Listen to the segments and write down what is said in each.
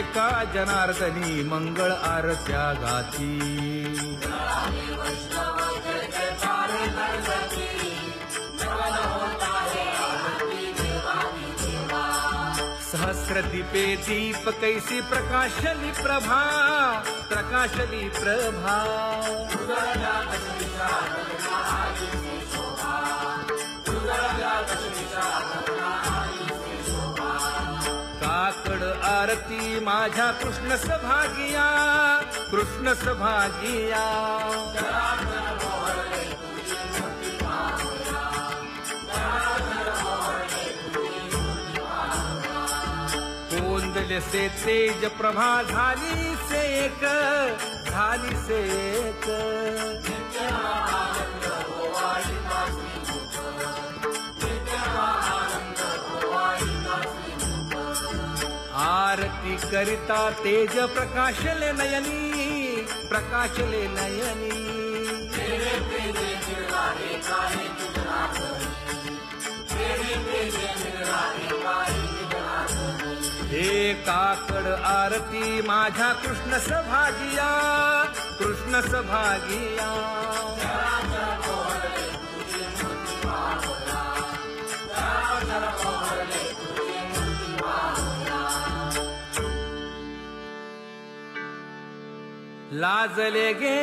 एका जनार्दनी मंगळ आरत्या गाती. सहस्रदीपे दीप कैसी प्रकाशली प्रभा, प्रकाशली प्रभा. काकड आरती माझ्या कृष्ण सभागिया, कृष्ण सभागिया. कोंदले से तेज प्रभा झाली से एक, झाली से एक. आरती करिता तेज प्रकाशले नयनी, प्रकाशले नयनी. हे काकड आरती माझ्या कृष्ण सभागिया, कृष्ण सभागिया. लाजले गे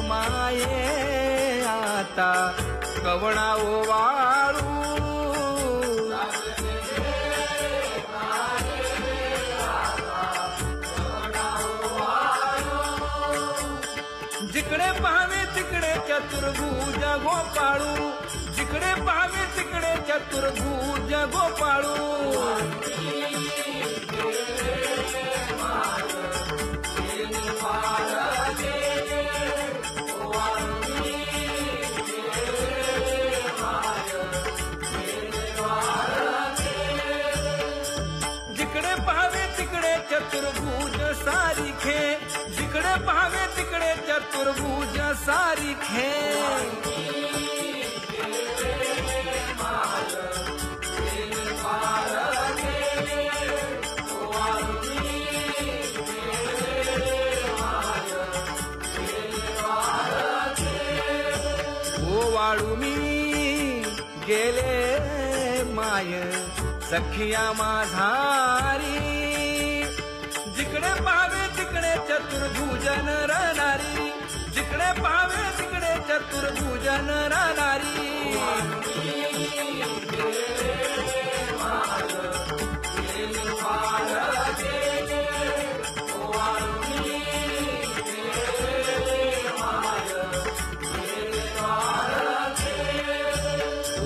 माये आता कवणा ओवाळू. जिकडे पाहावे तिकडे चतुर्भुज गोपाळू, जिकडे पाहावे तिकडे चतुर्भुज गोपाळू. जिकडे पाहावे तिकडे चतुर्भुज सारिखे, जिकडे पाहावे तिकडे चतुर्भुज सारिखे. ओवाळू मी गेले माय सखिया माझारी. जिकडे पाहावे तिकडे चतुर्भुज नरनारी, जिकडे पाहावे तिकडे चतुर्भुज नरनारी.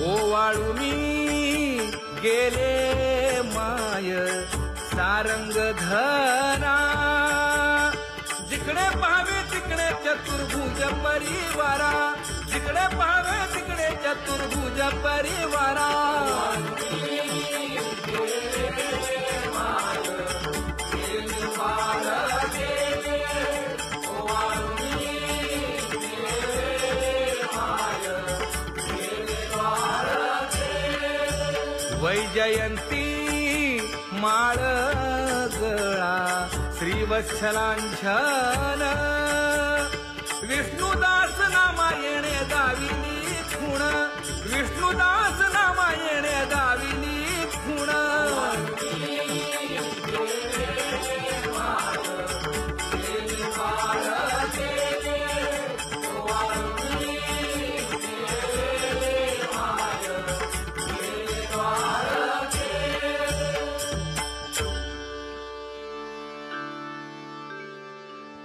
ओवाळू मी गेले माय सारंग धना. जिकडे पाहावे तिकडे चतुर्भुज परिवारा, जिकडे पाहावे तिकडे चतुर्भुज परिवारा. वैजयंती माळ गळा श्रीवत्सलांछन. विष्णुदास नामायणे दाविनी खूण, विष्णुदास नामायणे दाविनी खूण.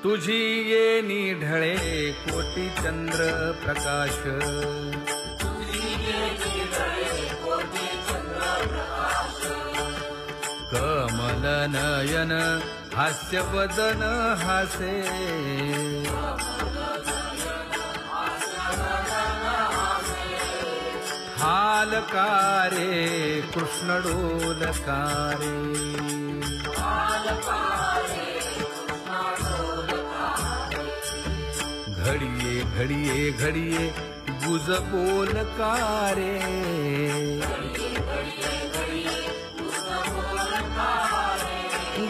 तुझी ये निढळे कोटी चंद्र प्रकाश. कमल नयन हास्य वदन हासे. हालकारे कृष्ण डोलकारे. घडिये घडिये घडिये गुज बोलकारे.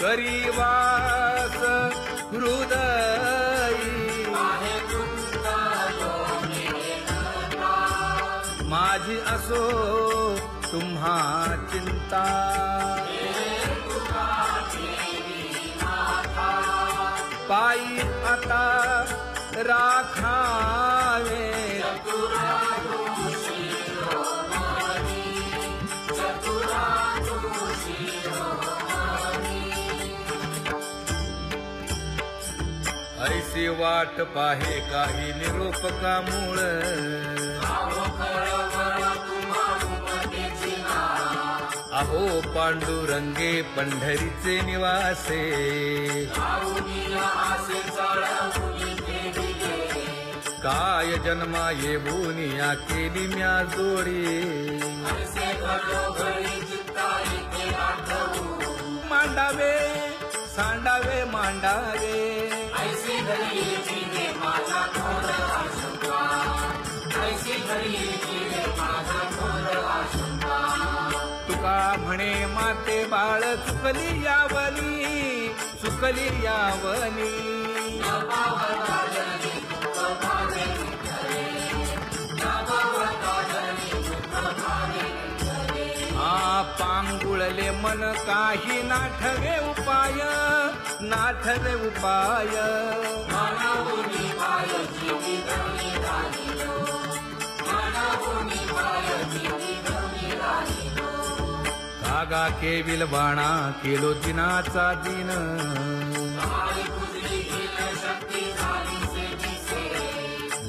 करीवास हृदयी माझी असो तुम्हा चिंता पायी आता राखावे ऐसी वाट पाहे काही निरोप का मूळ अहो पांडुरंगे पंढरीचे निवासे काय जन्मा येऊनिया केली म्या जोडी मांडावे सांडावे मांडावे तुका म्हणे माते बाळ चुकली यावनी पांगुळले मन काही नाठवे उपाय कागा केविल बाणा केलो दिनाचा दिन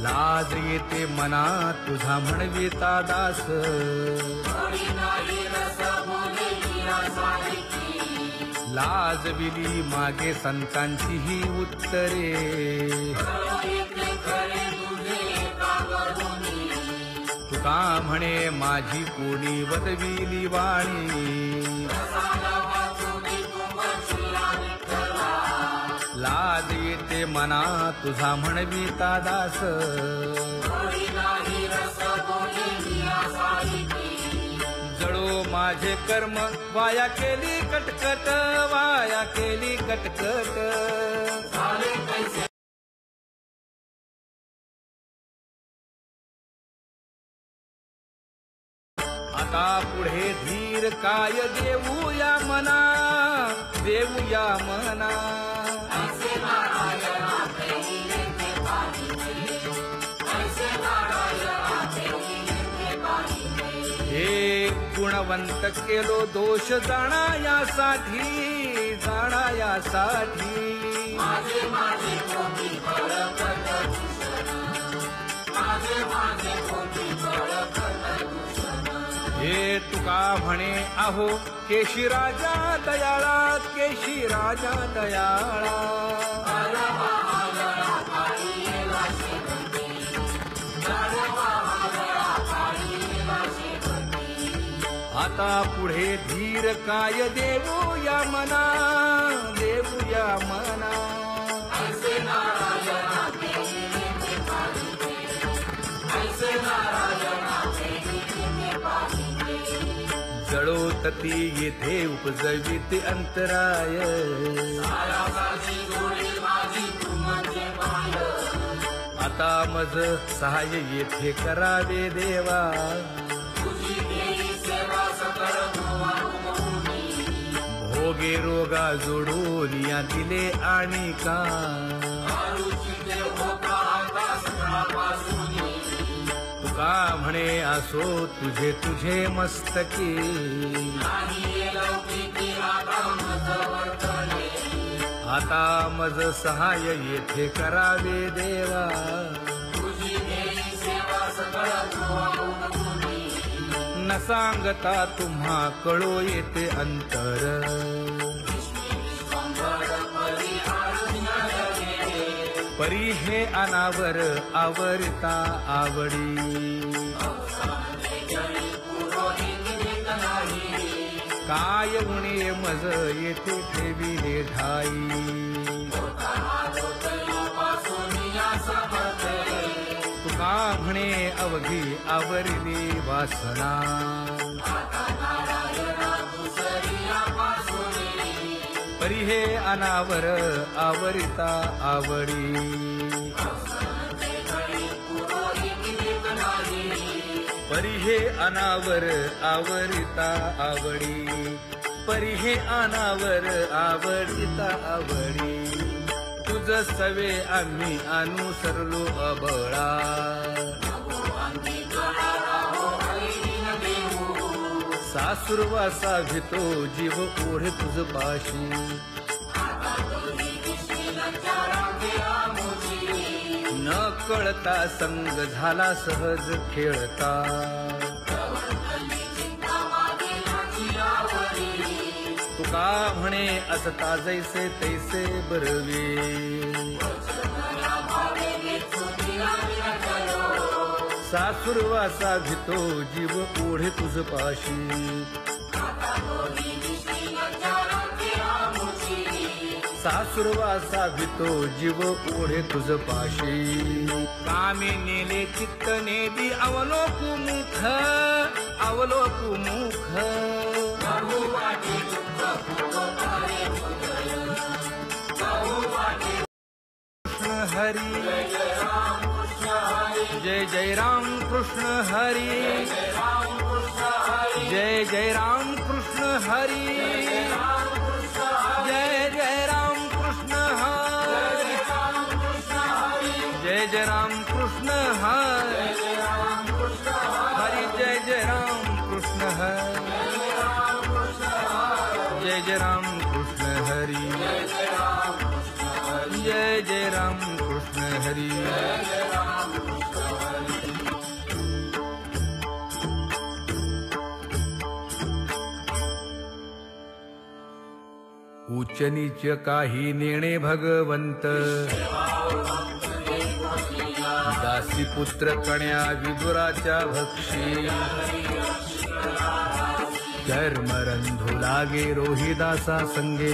लाज येते मना तुझा म्हणविता दास लाज विली मागे संतांची ही उत्तरे तुका म्हणे माझी कोणी वदविली वाणी लाज येते मना तुझा म्हणविता दास जळो माझे कर्म वाया केली कटकट आता पुढे धीर काय देऊया मना हे गुणवंत केलो दोष जाणायासाठी हे तुका म्हणे अहो केशी राजा दयाळा आता पुढे धीर काय देऊया मना जळोतती येथे उपजविते अंतराय आता मज सहाय्य येथे करावे देवा भोगे रोगा जोडून या दिले आणि का तुका म्हणे असो तुझे मस्तकी आता मज सहाय्य येथे करावे देवा न सांगता तुम्हा कळो येते अंतर परी हे अनावर आवरता आवडी काय उणे मज येथे ठेविले ठाई तुका म्हणे अवघी आवरली वासना परी हे अनावर आवरिता आवडी परी हे अनावर आवरिता आवडी परी हे अनावर आवरिता आवडी तुझ सवे आम्ही अनुसरलो अबळा सासुरवासा भितो जीव ओढे तुझ पाशी न कळता संग झाला सहज खेळता तुका म्हणे असता जैसे तैसे बरवे सासुरवासा भितो जीव ओढे तुझ पाशी सासुरवासा भितो जीव ओढे तुझ पाशी कामे नेले चित्त नेदी अवलोकु मुख कृष्ण हरी जय जय राम कृष्ण हरी जय जय राम कृष्ण हरी जय जय राम कृष्ण हरी जय जय राम कृष्ण हरी जय जय राम कृष्ण हरी जय जय राम कृष्ण हरी जय जय राम कृष्ण हरी उच्च नीच काही नेणे भगवंत दासी पुत्र कण्या विदुराच्या भक्षी कर्मरंधू लागे रोहिदासा संगे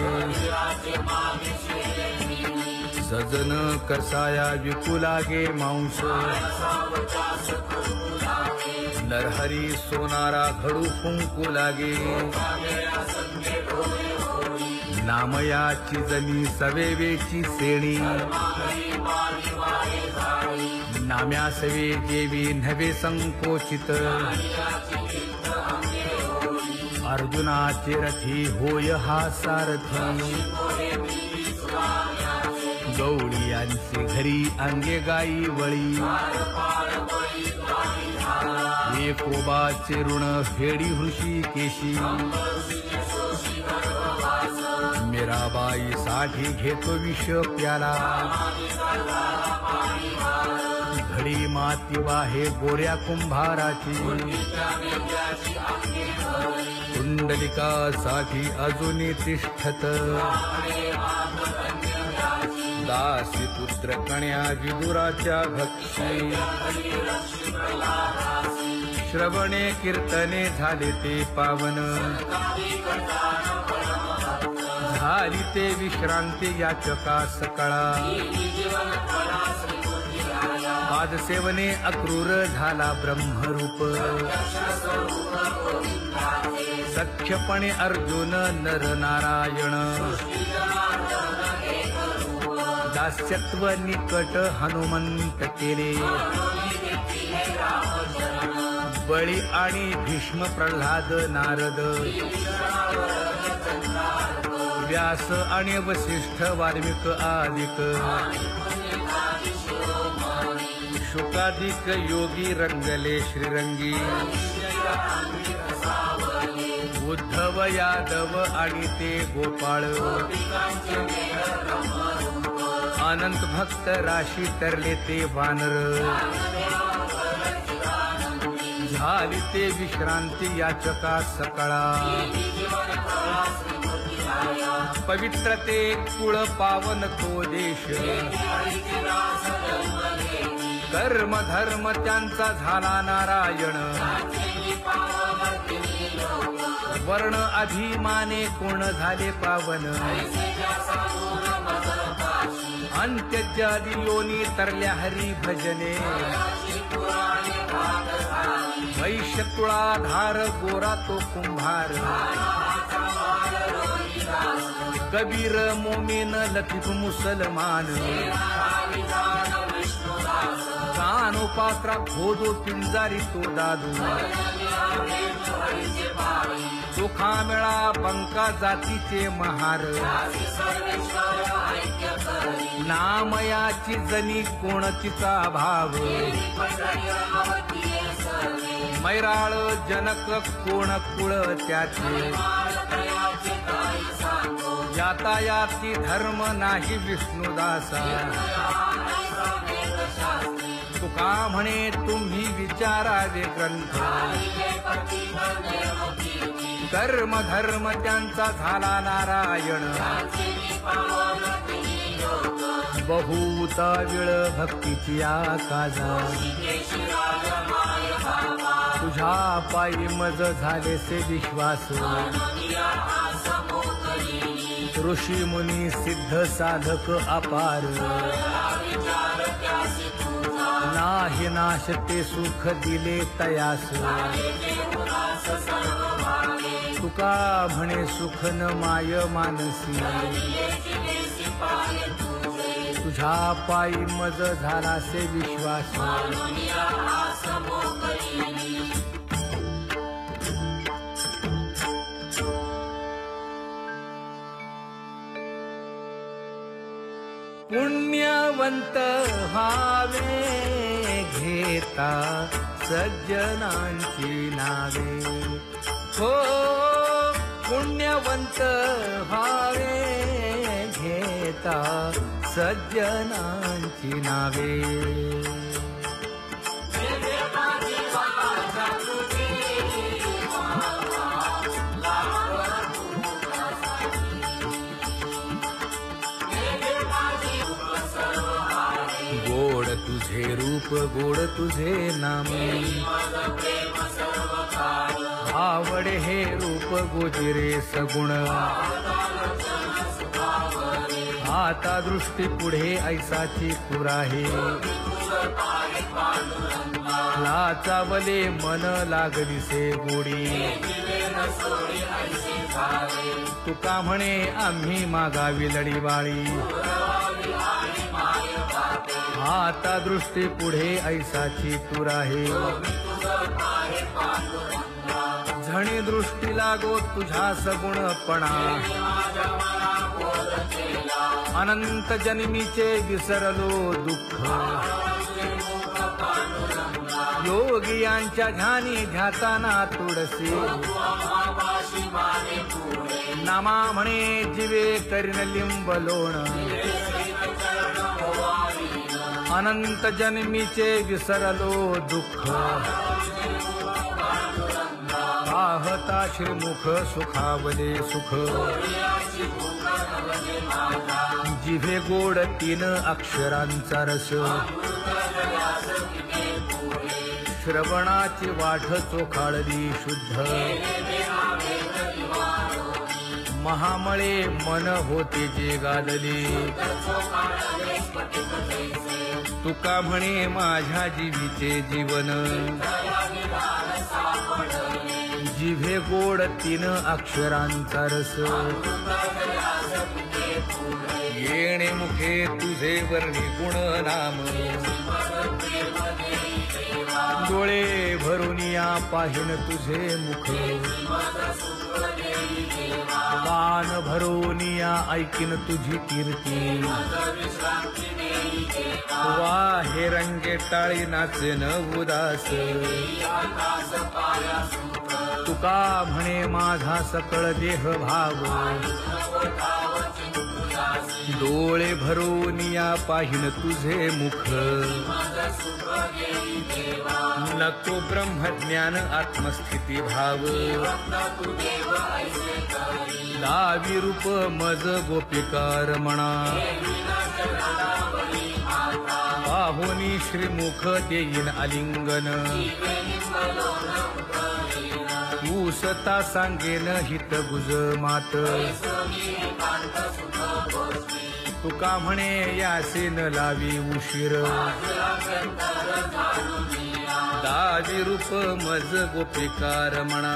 सजन कसाया विकुलागे मांस नरहरी सोनारा घडू फुंकू लागे नामयाची जमी सवेवेची सेणी नाम्या सवे देवी नवे संकोचित अर्जुनाचे रथी होय हा सारथी गवळीयांचे घरी अंगे गाई वळी एकोबाचे ऋण फेडी हृषीकेशी मीराबाई साठी घेतो विष प्याला घडी माती वाहे गोऱ्या कुंभाराची कुंडलिका साठी अजूनही तिष्ठत दासी पुत्र कण्या विदुराच्या भक्षी श्रवणे कीर्तने झाले ते पावन झाली ते विश्रांती याचका सकळा पाद सेवने अक्रूर झाला ब्रह्मरूप सख्यपणे अर्जुन नर नारायण दास्यत्व निकट हनुमंत केले बळी आणि भीष्म प्रल्हाद नारद व्यास आणि वसिष्ठ वाल्मिक आदिक शुकाधिक योगी रंगले श्रीरंगी उद्धव यादव आणि ते गोपाळ अनंत भक्त राशी तरले ते वानर झाली ते विश्रांती याचका सकळा पवित्र ते कुळ पावन तो देश कर्म धर्म त्यांचा झाला नारायण वर्ण अभिमाने कोण झाले पावन अंत्यजादी योनी तरल्या हरी भजने वैश्य तुळाधार गोरा तो कुंभार कबीर मोमीन लतीफ मुसलमान कानो पात्रा खोदो पिंजारी तो दादू सुखा मेळा बंका जातीचे महार नामयाची जनी कोणतीचा भाव मैराळ जनक कोण कुळ त्याचे यातायाती धर्म नाही विष्णुदासा तुका म्हणे तुम्ही विचारावे ग्रंथ कर्म धर्म त्यांचा झाला नारायण बहुता वेळ भक्तीची आकाजा तुझ्या पायी मज झाले से विश्वास ऋषी मुनी सिद्ध साधक अपार नाही नाश ते सुख दिले तयास तुका म्हणे सुख न माय मानसी तुझ्या पायी मज झाला से विश्वास पुण्यवंत व्हावे घेता सज्जनांची नावे हो पुण्यवंत व्हावे घेता सज्जनांची नावे गोड तुझे रूप गोड तुझे नाम आवड हे रूप गोजिरे सगुण आता दृष्टी पुढे ऐसाची पुराहे लाचावले मन लागलीसे गोडी तुका म्हणे आम्ही मागावी लढीवाळी आता दृष्टी पुढे ऐसाची तुराहे झणी दृष्टी लागो तुझ्या सगुणपणा अनंत जन्मीचे विसरलो दुःख योगियांच्या ध्यानी ध्याताना तुळसी नामा म्हणे जीवे करीन लिंब लोण अनंत जन्मीचे विसरलो दुःख पाहता श्रीमुख सुखावले सुख जिभे गोड 3 अक्षरांचा रस श्रवणाची वाढ चोखाळली शुद्ध महामळे मन होते जे गादले तुका म्हणे माझ्या जीवीचे जीवन जिभे गोड 3 अक्षरांचा रस येणे मुखे तुझे वर्णी गुण नाम डोळे भरून या पाहिन तुझे मुख कान भरून या ऐकिन तुझी कीर्ती वा हे रंगे टाळी नाचेन उदास तुका म्हणे माझा सकळ देह भाव डोळे भरून या पाहिन तुझे मुख नको ब्रह्मज्ञान आत्मस्थिती भाव दावी रूप मज गोपिकार म्हणा पाहुनी श्रीमुख देईन आलिंगन तू सता सांगेन हित गुज मात तुका म्हणे यासे न लावी उशीर दावी रूप मज गोपिकार म्हणा